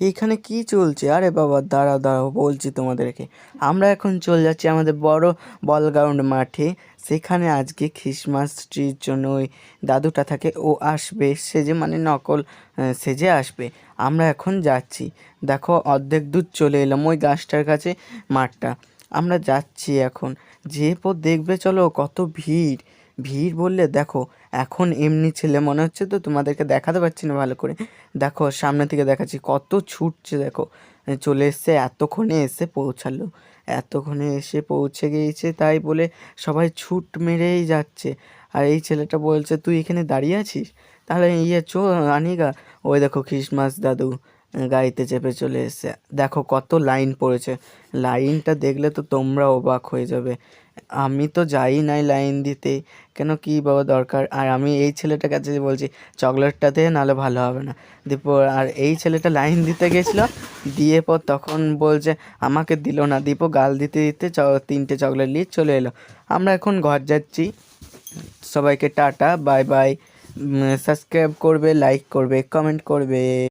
এইখানে কি চলছে? আরে বাবা দাঁড়াও দাঁড়াও, বলছি তোমাদেরকে। আমরা এখন চলে যাচ্ছি আমাদের বড় বল গ্রাউন্ড মাঠে। সেখানে আজকে খ্রিসমাস ট্রির জন্য ওই দাদুটা থাকে, ও আসবে সেজে, মানে নকল সেজে আসবে। আমরা এখন যাচ্ছি। দেখো অর্ধেক দূর চলে এলাম, ওই গাছটার কাছে মাঠটা। আমরা যাচ্ছি এখন। যে পর দেখবে চলো কত ভিড়। ভিড় বললে দেখো, এখন এমনি ছেলে মনে হচ্ছে তো, তোমাদেরকে দেখাতে পারছি না ভালো করে। দেখো সামনে থেকে দেখাচ্ছি কত ছুটছে দেখো। চলে এসছে, এতক্ষণে এসে পৌঁছালো। এতক্ষণে এসে পৌঁছে গিয়েছে তাই বলে সবাই ছুট মেরেই যাচ্ছে। আর এই ছেলেটা বলছে তুই এখানে দাঁড়িয়ে আছিস, তাহলে চো আনিগা। ওই দেখো খ্রিসমাস দাদু গাড়িতে চেপে চলে এসছে। দেখো কত লাইন পড়েছে। লাইনটা দেখলে তো তোমরা অবাক হয়ে যাবে। আমি তো যাই নাই লাইন দিতে, কেন কি বাবা দরকার? আর আমি এই ছেলেটার কাছে বলছি চকলেটটা দে, নাহলে ভালো হবে না। দীপর আর এই ছেলেটা লাইন দিতে গেছিল, দিয়ে পর তখন বলছে আমাকে দিল না। দীপও গাল দিতে দিতে তিনটে চকলেট নিয়ে চলে এলো। আমরা এখন ঘর যাচ্ছি। সবাইকে টাটা, বাই বাই। সাবস্ক্রাইব করবে, লাইক করবে, কমেন্ট করবে।